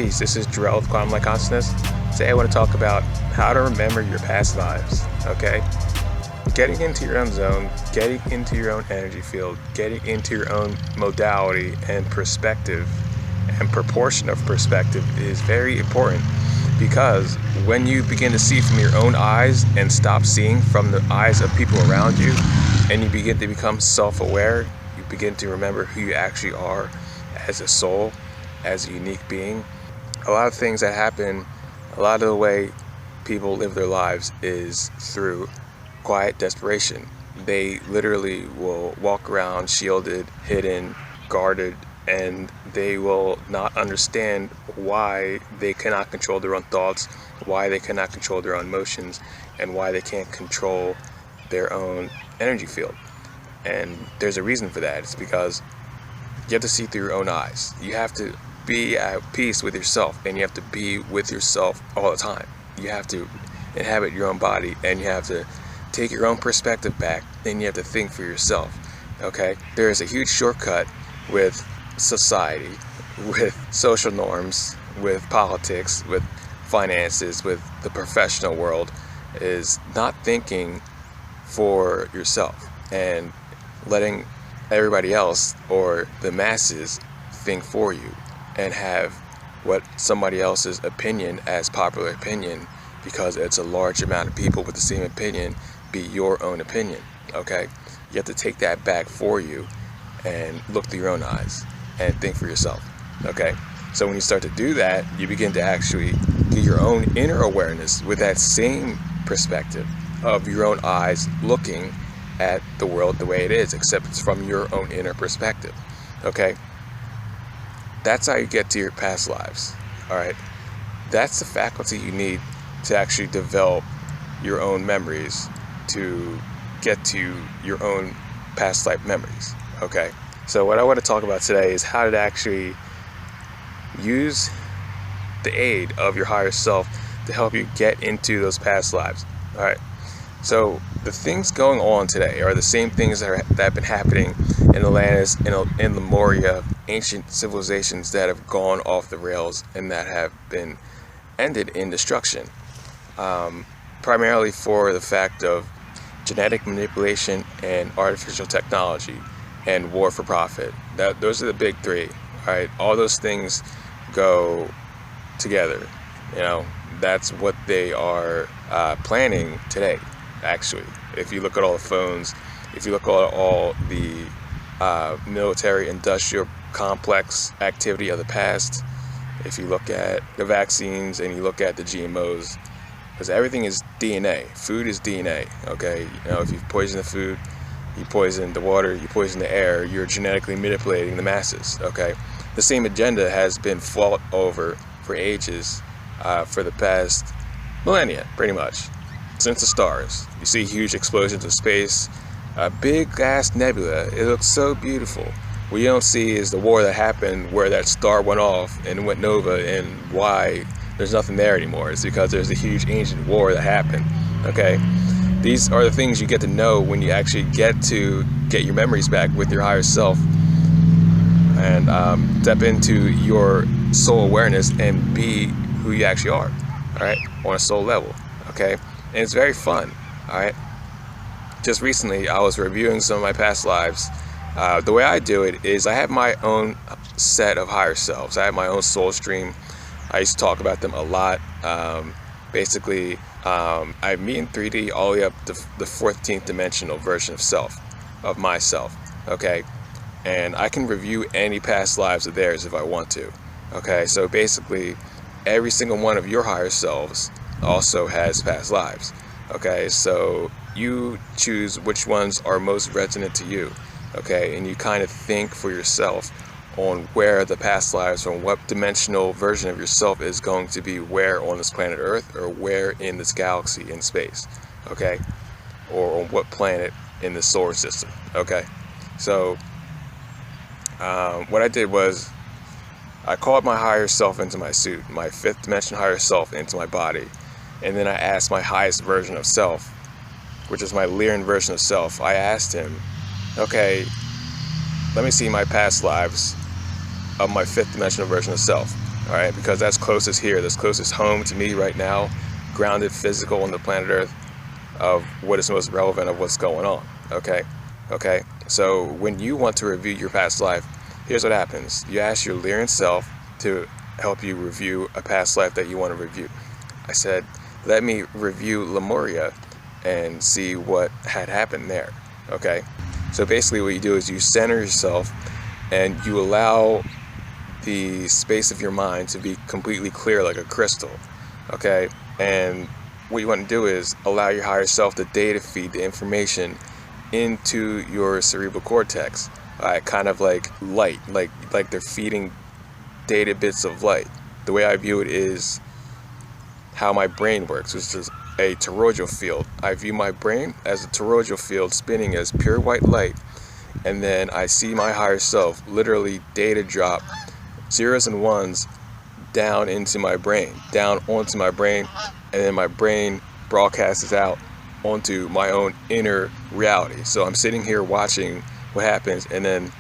Peace, this is Jarrell of Quantum Light Consciousness. Today I want to talk about how to remember your past lives, okay? Getting into your own zone, getting into your own energy field, getting into your own modality and perspective and proportion of perspective is very important, because when you begin to see from your own eyes and stop seeing from the eyes of people around you, and you begin to become self-aware, you begin to remember who you actually are as a soul, as a unique being. A lot of things that happen, a lot of the way people live their lives is through quiet desperation. They literally will walk around shielded, hidden, guarded, and they will not understand why they cannot control their own thoughts, why they cannot control their own emotions, and why they can't control their own energy field. And there's a reason for that. It's because you have to see through your own eyes. You have to be at peace with yourself, and you have to be with yourself all the time. You have to inhabit your own body, and you have to take your own perspective back, and you have to think for yourself, okay? There is a huge shortcut with society, with social norms, with politics, with finances, with the professional world, is not thinking for yourself and letting everybody else or the masses think for you and have what somebody else's opinion as popular opinion, because it's a large amount of people with the same opinion, be your own opinion, okay? You have to take that back for you and look through your own eyes and think for yourself, okay? So when you start to do that, you begin to actually get your own inner awareness with that same perspective of your own eyes looking at the world the way it is, except it's from your own inner perspective, okay? That's how you get to your past lives, all right? That's the faculty you need to actually develop your own memories, to get to your own past life memories, okay? So what I want to talk about today is how to actually use the aid of your higher self to help you get into those past lives, all right? So the things going on today are the same things that have been happening in Atlantis, in Lemuria, ancient civilizations that have gone off the rails and that have been ended in destruction, primarily for the fact of genetic manipulation and artificial technology and war for profit. Those are the big three, all right? All those things go together, you know. That's what they are planning today, actually. If you look at all the phones, if you look at all the military industrial complex activity of the past, if you look at the vaccines and you look at the GMOs, because everything is DNA. Food is DNA, okay? You know, if you poison the food, you poison the water, you poison the air, you're genetically manipulating the masses, okay? The same agenda has been fought over for ages, for the past millennia, pretty much, since the stars. You see huge explosions of space, a big ass nebula. It looks so beautiful. What you don't see is the war that happened where that star went off and went nova, and why there's nothing there anymore. It's because there's a huge ancient war that happened, okay? These are the things you get to know when you actually get your memories back with your higher self and step into your soul awareness and be who you actually are, all right, on a soul level, okay? And it's very fun, all right? Just recently, I was reviewing some of my past lives. The way I do it is I have my own set of higher selves. I have my own soul stream. I used to talk about them a lot. Basically, I meet in 3D all the way up to the 14th dimensional version of self, of myself, okay? And I can review any past lives of theirs if I want to, okay? So basically, every single one of your higher selves also has past lives, okay? So you choose which ones are most resonant to you, okay? And you kind of think for yourself on where the past lives from what dimensional version of yourself is going to be where on this planet Earth, or where in this galaxy in space, okay? Or on what planet in the solar system, okay? So what I did was I called my higher self into my suit, my fifth dimension higher self into my body, and then I asked my highest version of self, which is my Lyran version of self. I asked him, okay, let me see my past lives of my fifth dimensional version of self. all right, because that's closest here, that's closest home to me right now, grounded, physical on the planet Earth, of what is most relevant of what's going on. Okay, so when you want to review your past life, here's what happens. You ask your Lyran self to help you review a past life that you want to review. I said, let me review Lemuria and see what had happened there. Okay, so basically what you do is you center yourself and you allow the space of your mind to be completely clear like a crystal. Okay, and what you want to do is allow your higher self to data feed the information into your cerebral cortex, kind of like light, like they're feeding data bits of light. The way I view it is how my brain works, which is a toroidal field. I view my brain as a toroidal field spinning as pure white light, and then I see my higher self literally data drop zeros and ones down into my brain, down onto my brain, and then my brain broadcasts out onto my own inner reality. So I'm sitting here watching what happens, and then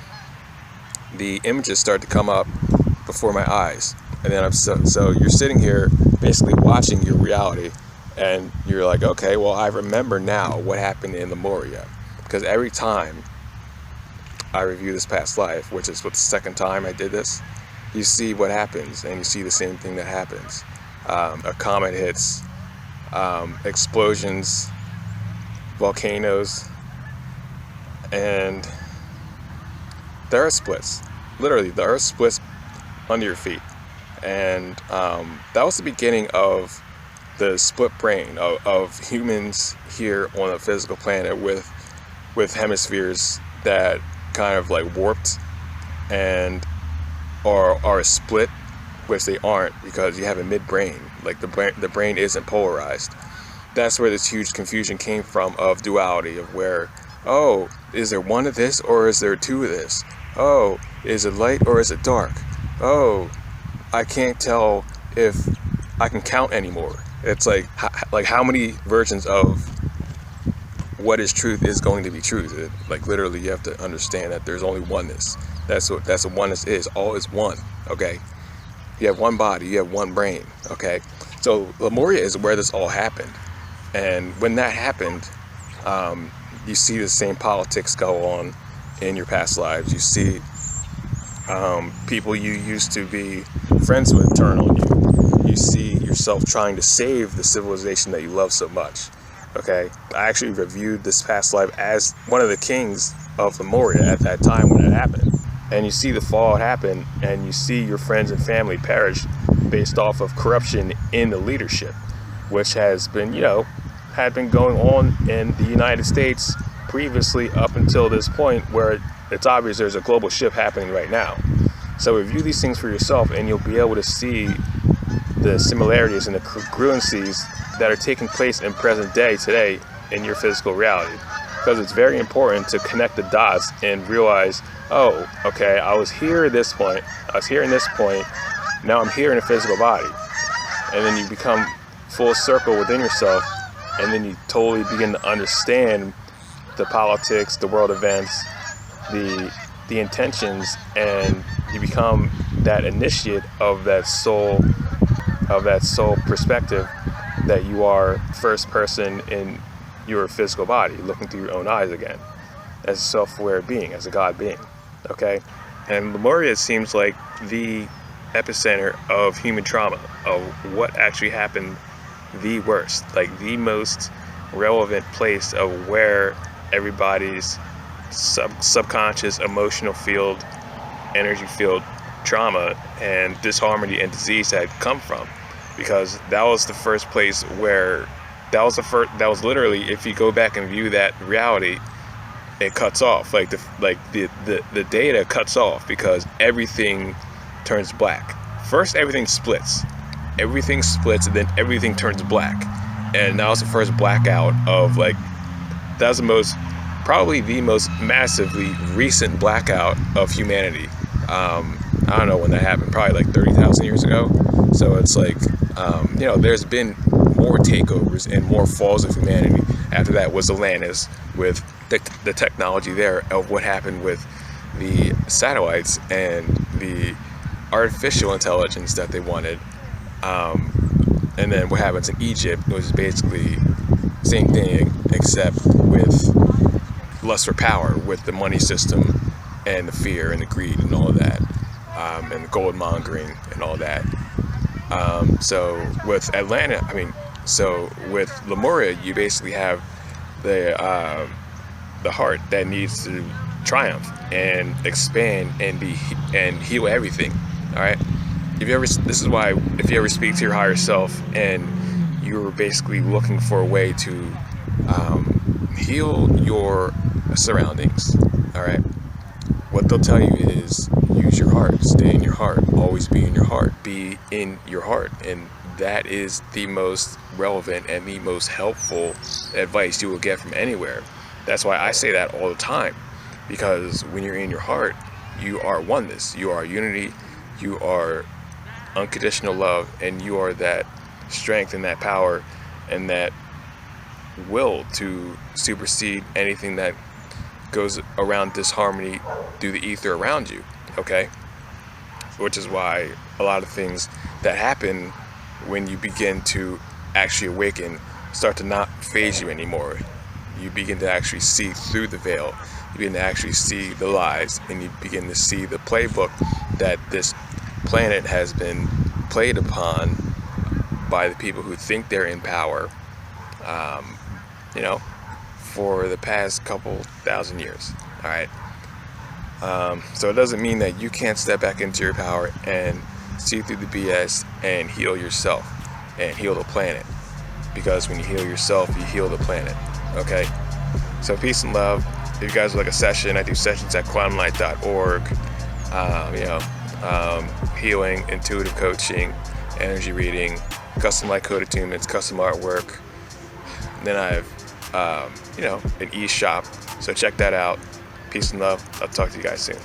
the images start to come up before my eyes, and then so you're sitting here basically watching your reality, and you're like, okay, well, I remember now what happened in Lemuria, because every time I review this past life, which is what the second time I did this, you see what happens, and you see the same thing that happens. A comet hits, explosions, volcanoes, and the earth splits. Literally, the earth splits under your feet. And that was the beginning of the split brain of humans here on a physical planet with hemispheres that kind of like warped and are split, which they aren't, because you have a midbrain. Like the brain isn't polarized. That's where this huge confusion came from, of duality, of where, oh, is there one of this or is there two of this? Oh, is it light or is it dark? Oh, I can't tell if I can count anymore. It's like how many versions of what is truth is going to be truth? Like literally, you have to understand that there's only oneness. That's what oneness is. All is one. Okay, you have one body, you have one brain. Okay, so Lemuria is where this all happened, and when that happened, you see the same politics go on in your past lives. You see people you used to be friends with turn on you. You see yourself trying to save the civilization that you love so much. Okay, I actually reviewed this past life as one of the kings of Lemuria at that time when it happened. And you see the fall happen, and you see your friends and family perish based off of corruption in the leadership, which has been, had been going on in the United States previously up until this point, where it's obvious there's a global shift happening right now. So review these things for yourself, and you'll be able to see the similarities and the congruencies that are taking place in present day today in your physical reality. Because it's very important to connect the dots and realize, oh, okay, I was here at this point, I was here in this point, now I'm here in a physical body. And then you become full circle within yourself, and then you totally begin to understand the politics, the world events, the intentions, and you become that initiate of that soul perspective, that you are first person in your physical body, looking through your own eyes again, as a self-aware being, as a God being. Okay, and Lemuria seems like the epicenter of human trauma, of what actually happened the worst, like the most relevant place of where everybody's subconscious emotional field, energy field trauma and disharmony and disease had come from, because that was the first place where that was literally, if you go back and view that reality, it cuts off, like the data cuts off, because everything turns black. First everything splits, and then everything turns black, and that was the first blackout of, like, that was probably the most massively recent blackout of humanity. I don't know when that happened, probably like 30,000 years ago. So it's like, there's been more takeovers and more falls of humanity. After that was Atlantis, with the technology there of what happened with the satellites and the artificial intelligence that they wanted. And then what happens in Egypt was basically same thing, except with lust for power, with the money system and the fear and the greed and all of that, and the gold mongering and all that. So with Atlanta, so with Lemuria, you basically have the heart that needs to triumph and expand and heal everything. All right. This is why if you ever speak to your higher self and you're basically looking for a way to heal your surroundings, all right, what they'll tell you is use your heart, stay in your heart, always be in your heart, be in your heart. And that is the most relevant and the most helpful advice you will get from anywhere. That's why I say that all the time, because when you're in your heart, you are oneness, you are unity, you are unconditional love, and you are that strength and that power and that will to supersede anything that goes around disharmony through the ether around you. Okay, which is why a lot of things that happen when you begin to actually awaken start to not phase you anymore. You begin to actually see through the veil, you begin to actually see the lies, and you begin to see the playbook that this planet has been played upon by the people who think they're in power, for the past couple thousand years. All right. So it doesn't mean that you can't step back into your power and see through the BS and heal yourself and heal the planet. Because when you heal yourself, you heal the planet. Okay? So peace and love. If you guys would like a session, I do sessions at quantumlight.org. Healing, intuitive coaching, energy reading, custom light code attunements, custom artwork. And then I have, an e-shop. So check that out. Peace and love. I'll talk to you guys soon.